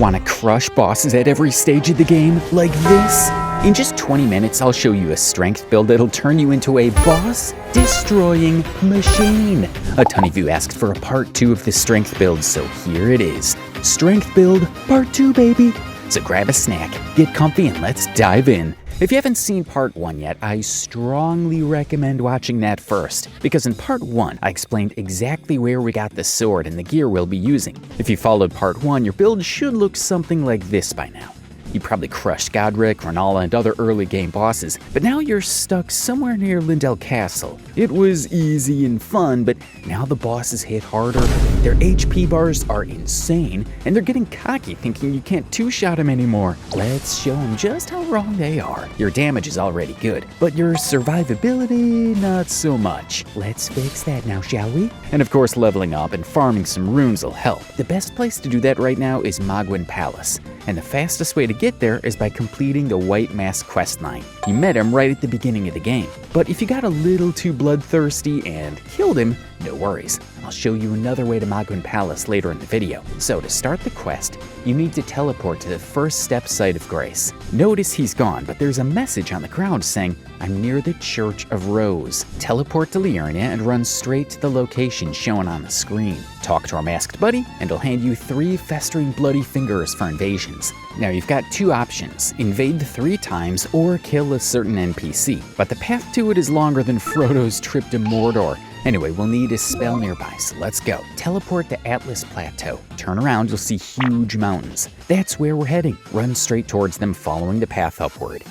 Want to crush bosses at every stage of the game like this? In just 20 minutes, I'll show you a strength build that'll turn you into a boss-destroying machine. A ton of you asked for a part 2 of the strength build, so here it is. Strength build part 2, baby. So grab a snack, get comfy, and let's dive in. If you haven't seen part 1 yet, I strongly recommend watching that first, because in part 1, I explained exactly where we got the sword and the gear we'll be using. If you followed part 1, your build should look something like this by now. You probably crushed Godfrey, Rune, and other early game bosses, but now you're stuck somewhere near Lindell Castle. It was easy and fun, but now the bosses hit harder, their HP bars are insane, and they're getting cocky thinking you can't two-shot them anymore. Let's show them just how wrong they are. Your damage is already good, but your survivability, not so much. Let's fix that now, shall we? And of course, leveling up and farming some runes will help. The best place to do that right now is Mogh Palace, and the fastest way to get there is by completing the White Mask questline. You met him right at the beginning of the game, but if you got a little too bloodthirsty and killed him, no worries. I'll show you another way to Mogh Palace later in the video. So to start the quest, you need to teleport to the first step site of Grace. Notice he's gone, but there's a message on the ground saying, "I'm near the Church of Rose." Teleport to Liurnia and run straight to the location shown on the screen. Talk to our masked buddy, and he'll hand you 3 festering bloody fingers for invasions. Now you've got 2 options, invade 3 times or kill a certain NPC, but the path to it is longer than Frodo's trip to Mordor. Anyway, we'll need a spell nearby, so let's go. Teleport to Atlas Plateau. Turn around, you'll see huge mountains. That's where we're heading. Run straight towards them, following the path upward.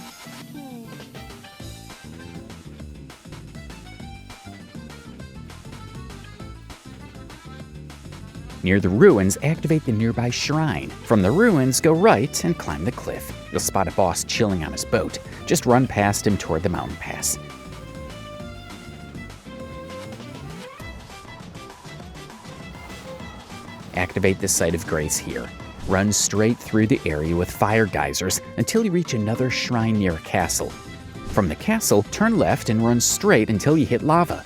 Near the ruins, activate the nearby shrine. From the ruins, go right and climb the cliff. You'll spot a boss chilling on his boat. Just run past him toward the mountain pass. Activate the Site of Grace here. Run straight through the area with fire geysers until you reach another shrine near a castle. From the castle, turn left and run straight until you hit lava.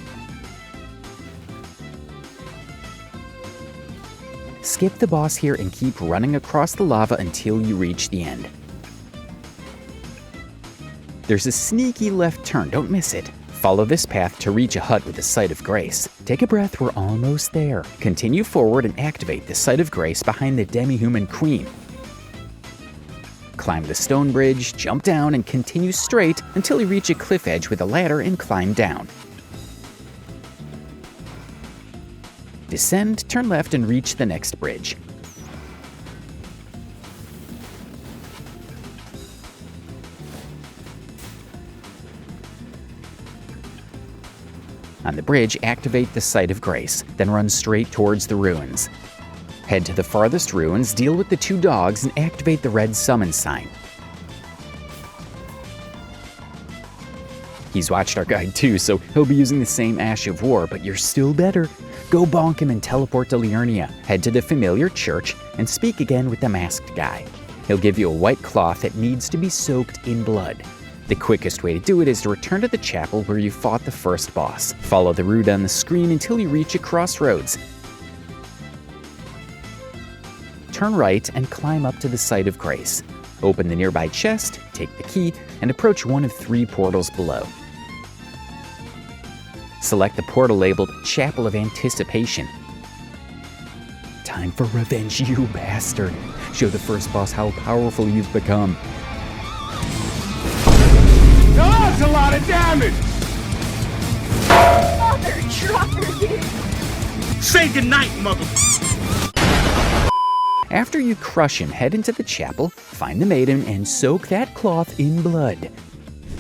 Skip the boss here and keep running across the lava until you reach the end. There's a sneaky left turn, don't miss it. Follow this path to reach a hut with the Site of Grace. Take a breath, we're almost there. Continue forward and activate the Site of Grace behind the Demi-Human Queen. Climb the stone bridge, jump down, and continue straight until you reach a cliff edge with a ladder and climb down. Descend, turn left, and reach the next bridge. On the bridge, activate the Site of Grace, then run straight towards the ruins. Head to the farthest ruins, deal with the 2 dogs, and activate the red summon sign. He's watched our guide too, so he'll be using the same Ash of War, but you're still better. Go bonk him and teleport to Liurnia. Head to the familiar church and speak again with the masked guy. He'll give you a white cloth that needs to be soaked in blood. The quickest way to do it is to return to the chapel where you fought the first boss. Follow the route on the screen until you reach a crossroads. Turn right and climb up to the Site of Grace. Open the nearby chest, take the key, and approach one of 3 portals below. Select the portal labeled Chapel of Anticipation. Time for revenge, you bastard. Show the first boss how powerful you've become. Now that's a lot of damage! Mother trucker! Say goodnight, mother... After you crush him, head into the chapel, find the maiden, and soak that cloth in blood.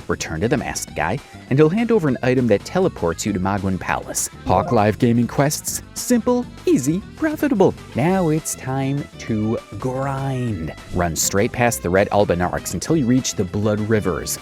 Return to the masked guy, and he'll hand over an item that teleports you to Mogh Palace. Hawk Live gaming quests, simple, easy, profitable. Now it's time to grind. Run straight past the red Albinarchs until you reach the Blood Rivers.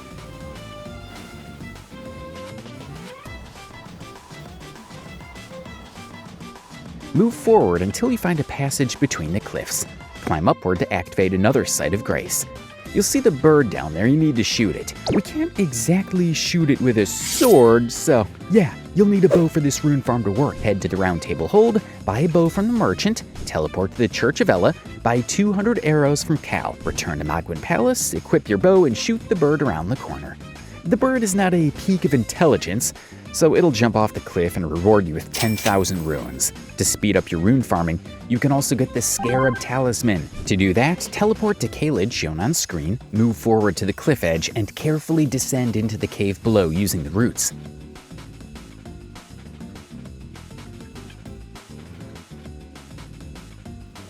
Move forward until you find a passage between the cliffs. Climb upward to activate another Site of Grace. You'll see the bird down there, you need to shoot it. We can't exactly shoot it with a sword, so yeah, You'll need a bow for this rune farm to work. Head to the Round Table Hold, buy a bow from the merchant, teleport to the Church of Ella, buy 200 arrows from Cal, return to Mogh Palace, equip your bow, and shoot the bird around the corner. The bird is not a peak of intelligence, so it'll jump off the cliff and reward you with 10,000 runes. To speed up your rune farming, you can also get the Scarab Talisman. To do that, teleport to Caelid, shown on screen, move forward to the cliff edge, and carefully descend into the cave below using the roots.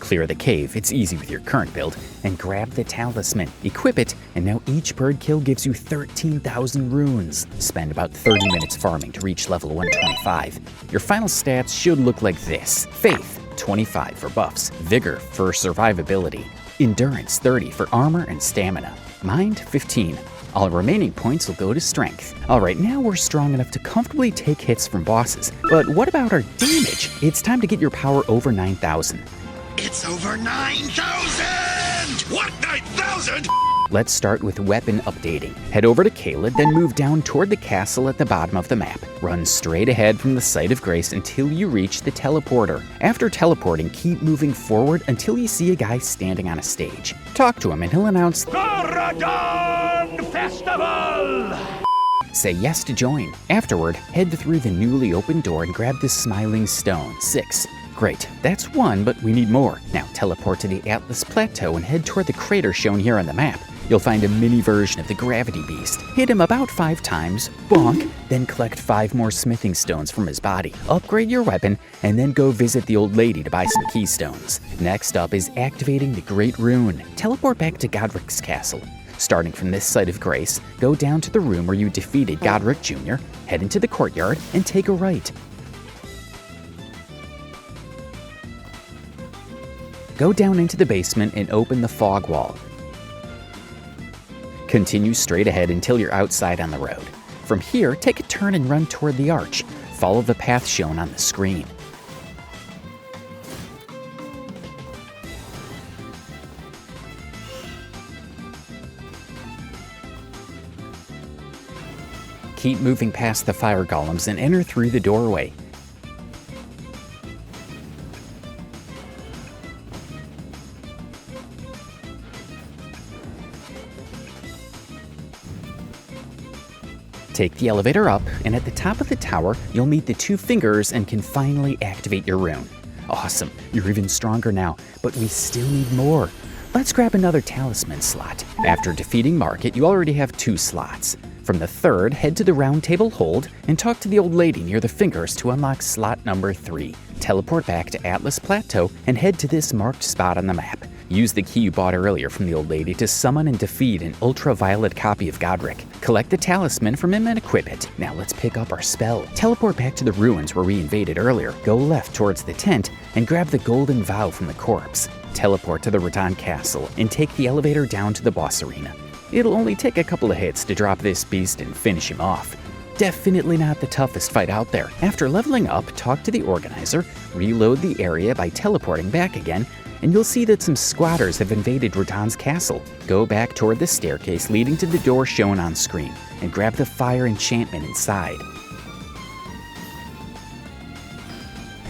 Clear the cave, it's easy with your current build, and grab the talisman. Equip it, and now each bird kill gives you 13,000 runes. Spend about 30 minutes farming to reach level 125. Your final stats should look like this. Faith, 25 for buffs. Vigor for survivability. Endurance, 30 for armor and stamina. Mind, 15. All remaining points will go to strength. Alright, now we're strong enough to comfortably take hits from bosses. But what about our damage? It's time to get your power over 9,000. It's over 9,000! What, 9,000? Let's start with weapon updating. Head over to Caelid, then move down toward the castle at the bottom of the map. Run straight ahead from the Site of Grace until you reach the teleporter. After teleporting, keep moving forward until you see a guy standing on a stage. Talk to him and he'll announce The Radagon Festival! Say yes to join. Afterward, head through the newly opened door and grab this smiling stone, 6. Great, that's 1, but we need more. Now teleport to the Atlas Plateau and head toward the crater shown here on the map. You'll find a mini version of the Gravity Beast. Hit him about 5 times, bonk, then collect 5 more smithing stones from his body. Upgrade your weapon, and then go visit the old lady to buy some keystones. Next up is activating the Great Rune. Teleport back to Godric's castle. Starting from this Site of Grace, go down to the room where you defeated Godric Jr., head into the courtyard, and take a right. Go down into the basement and open the fog wall. Continue straight ahead until you're outside on the road. From here, take a turn and run toward the arch. Follow the path shown on the screen. Keep moving past the fire golems and enter through the doorway. Take the elevator up, and at the top of the tower, you'll meet the 2 fingers and can finally activate your rune. Awesome, you're even stronger now, but we still need more. Let's grab another talisman slot. After defeating Market, you already have 2 slots. From the 3rd, head to the Round Table Hold and talk to the old lady near the fingers to unlock slot number 3. Teleport back to Atlas Plateau and head to this marked spot on the map. Use the key you bought earlier from the old lady to summon and defeat an ultraviolet copy of Godric. Collect the talisman from him and equip it. Now let's pick up our spell. Teleport back to the ruins where we invaded earlier. Go left towards the tent and grab the golden vow from the corpse. Teleport to the Radagon castle and take the elevator down to the boss arena. It'll only take a couple of hits to drop this beast and finish him off. Definitely not the toughest fight out there. After leveling up, talk to the organizer, reload the area by teleporting back again, and you'll see that some squatters have invaded Radagon's castle. Go back toward the staircase leading to the door shown on screen, and grab the fire enchantment inside.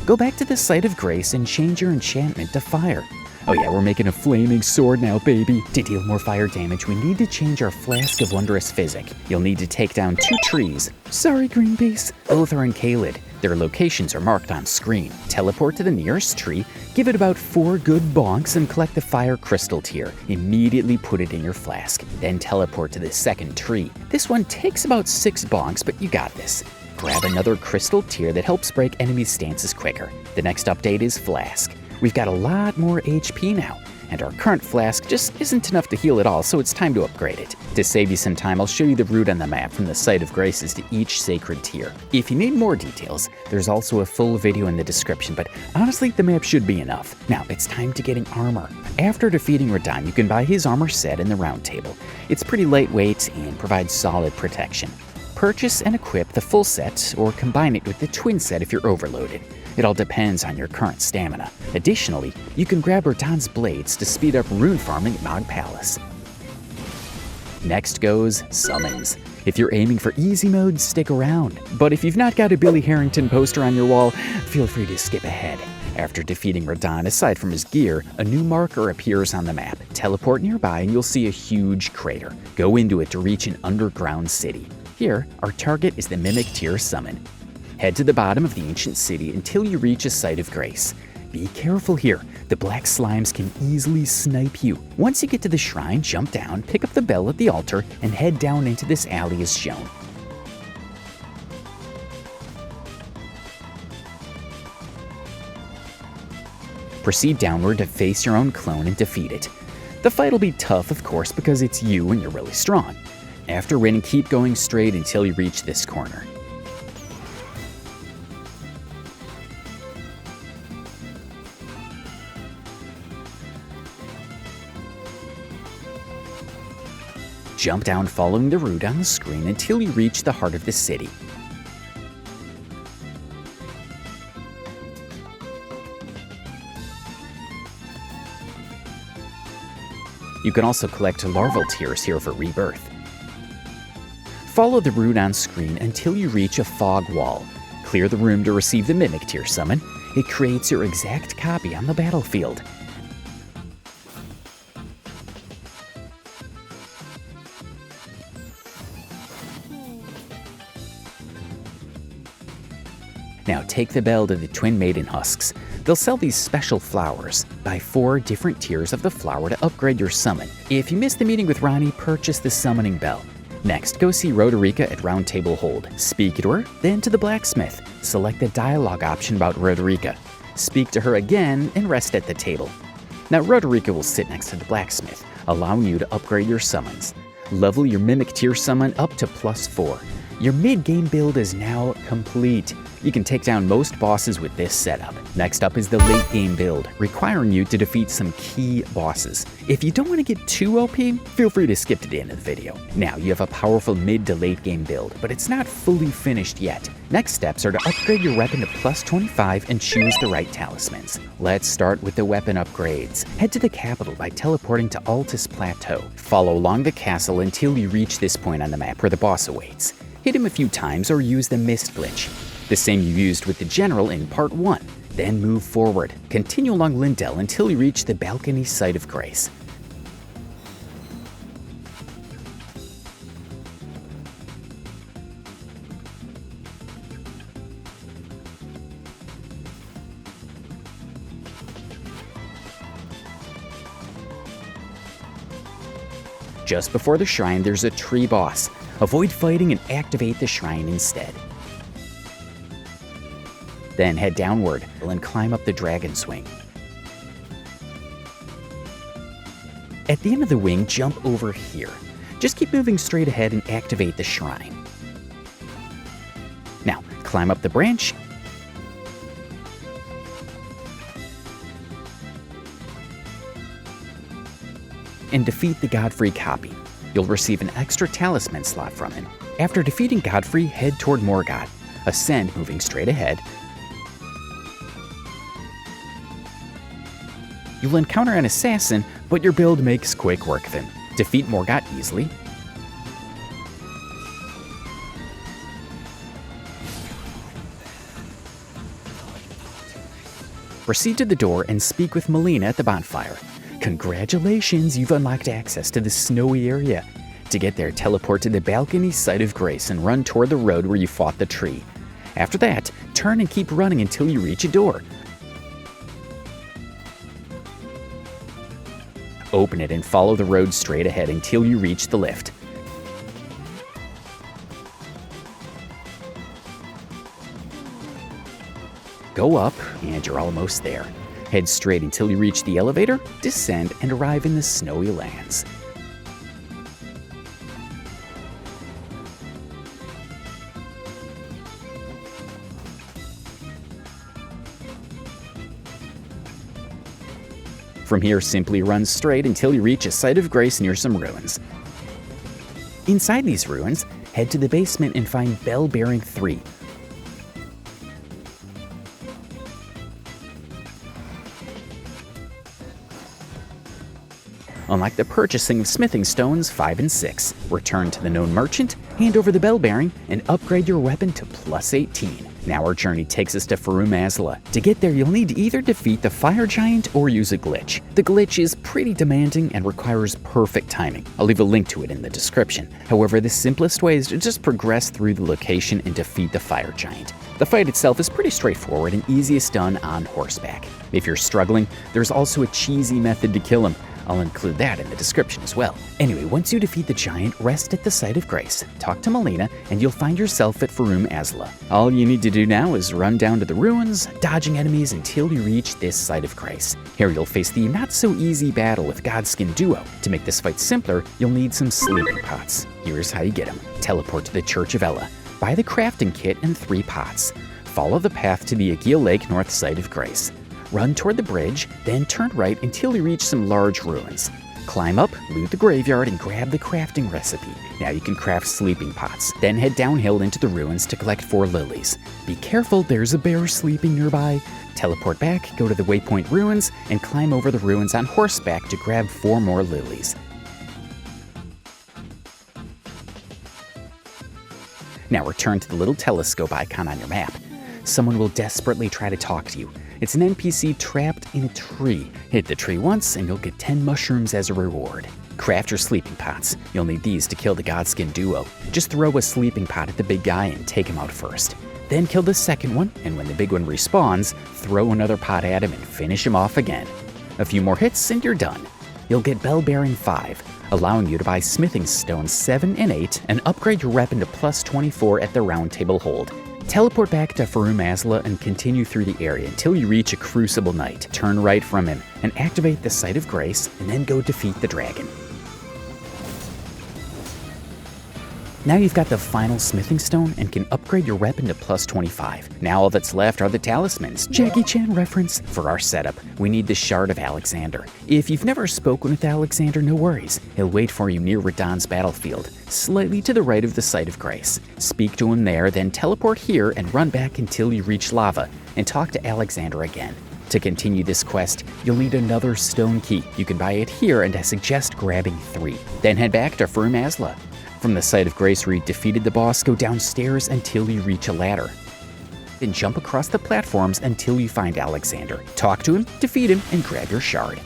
Go back to the Site of Grace and change your enchantment to fire. Oh yeah, we're making a flaming sword now, baby. To deal more fire damage, we need to change our Flask of Wondrous Physick. You'll need to take down 2 trees. Sorry, green bees. Both are in Caelid. Their locations are marked on screen. Teleport to the nearest tree, give it about 4 good bonks, and collect the fire crystal tier. Immediately put it in your flask. Then teleport to the 2nd tree. This one takes about 6 bonks, but you got this. Grab another crystal tier that helps break enemy stances quicker. The next update is Flask. We've got a lot more HP now, and our current flask just isn't enough to heal it all, so it's time to upgrade it. To save you some time, I'll show you the route on the map from the Site of Graces to each sacred tier. If you need more details, there's also a full video in the description, but honestly, the map should be enough. Now, it's time to getting armor. After defeating Radagon, you can buy his armor set in the Round Table. It's pretty lightweight and provides solid protection. Purchase and equip the full set, or combine it with the twin set if you're overloaded. It all depends on your current stamina. Additionally, you can grab Radagon's blades to speed up rune farming at Mogh Palace. Next goes summons. If you're aiming for easy mode, stick around. But if you've not got a Billy Harrington poster on your wall, feel free to skip ahead. After defeating Radagon, aside from his gear, a new marker appears on the map. Teleport nearby and you'll see a huge crater. Go into it to reach an underground city. Here, our target is the Mimic Tier Summon. Head to the bottom of the ancient city until you reach a Site of Grace. Be careful here, the black slimes can easily snipe you. Once you get to the shrine, jump down, pick up the bell at the altar, and head down into this alley as shown. Proceed downward to face your own clone and defeat it. The fight will be tough, of course, because it's you and you're really strong. After winning, keep going straight until you reach this corner. Jump down following the route on the screen until you reach the heart of the city. You can also collect larval tears here for rebirth. Follow the route on screen until you reach a fog wall. Clear the room to receive the Mimic Tier Summon. It creates your exact copy on the battlefield. Now take the bell to the Twin Maiden Husks. They'll sell these special flowers. Buy 4 different tiers of the flower to upgrade your summon. If you missed the meeting with Ronnie, purchase the summoning bell. Next, go see Roderica at Round Table Hold. Speak to her, then to the blacksmith. Select the dialogue option about Roderica. Speak to her again and rest at the table. Now Roderica will sit next to the blacksmith, allowing you to upgrade your summons. Level your Mimic Tier Summon up to +4. Your mid-game build is now complete. You can take down most bosses with this setup. Next up is the late-game build, requiring you to defeat some key bosses. If you don't want to get too OP, feel free to skip to the end of the video. Now, you have a powerful mid to late-game build, but it's not fully finished yet. Next steps are to upgrade your weapon to +25 and choose the right talismans. Let's start with the weapon upgrades. Head to the capital by teleporting to Altus Plateau. Follow along the castle until you reach this point on the map where the boss awaits. Hit him a few times or use the Mist Glitch, the same you used with the General in Part 1. Then move forward. Continue along Lindell until you reach the balcony Site of Grace. Just before the shrine, there's a tree boss. Avoid fighting and activate the shrine instead. Then head downward and climb up the dragon's wing. At the end of the wing, jump over here. Just keep moving straight ahead and activate the shrine. Now, climb up the branch and defeat the Godfrey copy. You'll receive an extra talisman slot from him. After defeating Godfrey, head toward Morgott. Ascend, moving straight ahead. You'll encounter an assassin, but your build makes quick work of him. Defeat Morgott easily. Proceed to the door and speak with Melina at the bonfire. Congratulations, you've unlocked access to the snowy area. To get there, teleport to the balcony Site of Grace and run toward the road where you fought the tree. After that, turn and keep running until you reach a door. Open it and follow the road straight ahead until you reach the lift. Go up, and you're almost there. Head straight until you reach the elevator, descend, and arrive in the snowy lands. From here, simply run straight until you reach a Site of Grace near some ruins. Inside these ruins, head to the basement and find Bell Bearing 3. Unlock the purchasing of smithing stones 5 and 6. Return to the known merchant, hand over the bell bearing, and upgrade your weapon to plus 18. Now our journey takes us to Farum Azula. To get there, you'll need to either defeat the fire giant or use a glitch. The glitch is pretty demanding and requires perfect timing. I'll leave a link to it in the description. However, the simplest way is to just progress through the location and defeat the fire giant. The fight itself is pretty straightforward and easiest done on horseback. If you're struggling, there's also a cheesy method to kill him. I'll include that in the description as well. Anyway, once you defeat the giant, rest at the Site of Grace, talk to Melina, and you'll find yourself at Farum Azula. All you need to do now is run down to the ruins, dodging enemies until you reach this Site of Grace. Here you'll face the not-so-easy battle with Godskin Duo. To make this fight simpler, you'll need some sleeping pots. Here's how you get them. Teleport to the Church of Ella. Buy the crafting kit and 3 pots. Follow the path to the Agheel Lake North Site of Grace. Run toward the bridge, then turn right until you reach some large ruins. Climb up, loot the graveyard, and grab the crafting recipe. Now you can craft sleeping pots. Then head downhill into the ruins to collect 4 lilies. Be careful, there's a bear sleeping nearby. Teleport back, go to the Waypoint ruins, and climb over the ruins on horseback to grab 4 more lilies. Now return to the little telescope icon on your map. Someone will desperately try to talk to you. It's an NPC trapped in a tree. Hit the tree once and you'll get 10 mushrooms as a reward. Craft your sleeping pots. You'll need these to kill the Godskin Duo. Just throw a sleeping pot at the big guy and take him out first. Then kill the second one, and when the big one respawns, throw another pot at him and finish him off again. A few more hits and you're done. You'll get Bell Bearing 5, allowing you to buy Smithing Stones 7 and 8 and upgrade your weapon to plus 24 at the Round Table Hold. Teleport back to Farum Azula and continue through the area until you reach a Crucible Knight. Turn right from him and activate the Site of Grace, and then go defeat the dragon. Now you've got the final Smithing Stone and can upgrade your weapon to plus 25. Now all that's left are the talismans. Jackie Chan reference. For our setup, we need the Shard of Alexander. If you've never spoken with Alexander, no worries. He'll wait for you near Radagon's battlefield, slightly to the right of the Site of Grace. Speak to him there, then teleport here and run back until you reach lava, and talk to Alexander again. To continue this quest, you'll need another stone key. You can buy it here, and I suggest grabbing 3. Then head back to Farum Azula. From the Site of Grace where you defeated the boss, go downstairs until you reach a ladder. Then jump across the platforms until you find Alexander. Talk to him, defeat him, and grab your shard.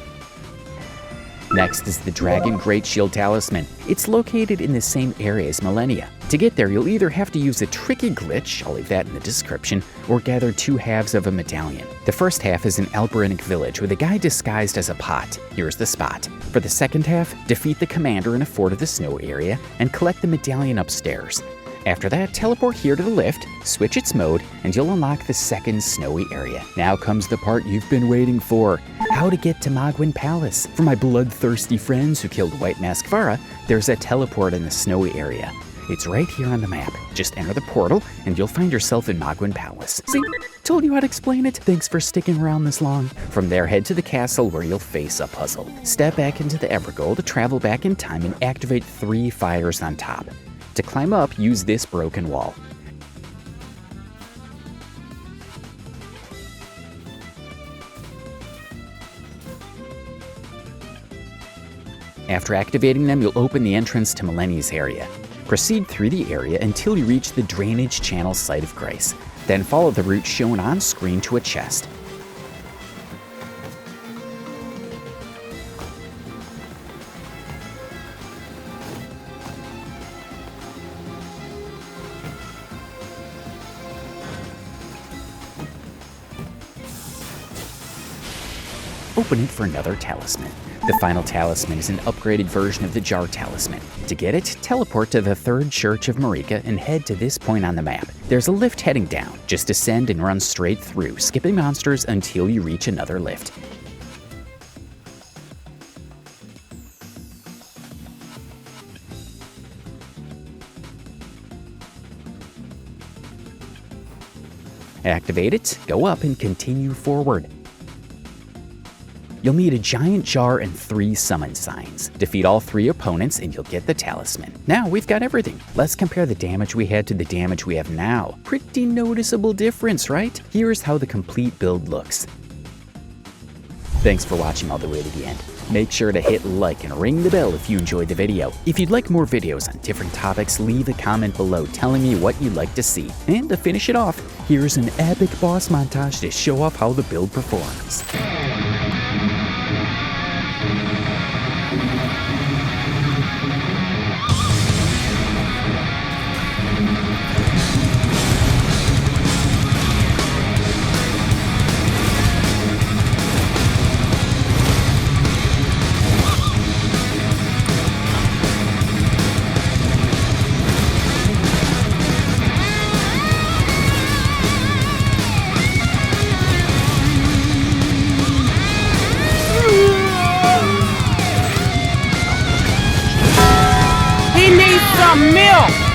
Next is the Dragon Greatshield Talisman. It's located in the same area as Millennia. To get there, you'll either have to use a tricky glitch, I'll leave that in the description, or gather 2 halves of a medallion. The first half is an Elberinic village with a guy disguised as a pot. Here's the spot. For the second half, defeat the commander in a Fort of the Snow area and collect the medallion upstairs. After that, teleport here to the lift, switch its mode, and you'll unlock the second snowy area. Now comes the part you've been waiting for. How to get to Mogh Palace. For my bloodthirsty friends who killed White Mask Vara, there's a teleport in the snowy area. It's right here on the map. Just enter the portal, and you'll find yourself in Mogh Palace. See? Told you how to explain it. Thanks for sticking around this long. From there, head to the castle where you'll face a puzzle. Step back into the Evergold to travel back in time and activate 3 fires on top. To climb up, use this broken wall. After activating them, you'll open the entrance to Millennia's area. Proceed through the area until you reach the Drainage Channel Site of Grace. Then follow the route shown on screen to a chest. Open it for another talisman. The final talisman is an upgraded version of the Jar Talisman. To get it, teleport to the 3rd Church of Marika and head to this point on the map. There's a lift heading down. Just descend and run straight through, skipping monsters until you reach another lift. Activate it, go up, and continue forward. You'll need a giant jar and 3 summon signs. Defeat all 3 opponents and you'll get the talisman. Now we've got everything. Let's compare the damage we had to the damage we have now. Pretty noticeable difference, right? Here's how the complete build looks. Thanks for watching all the way to the end. Make sure to hit like and ring the bell if you enjoyed the video. If you'd like more videos on different topics, leave a comment below telling me what you'd like to see. And to finish it off, here's an epic boss montage to show off how the build performs. He needs some milk!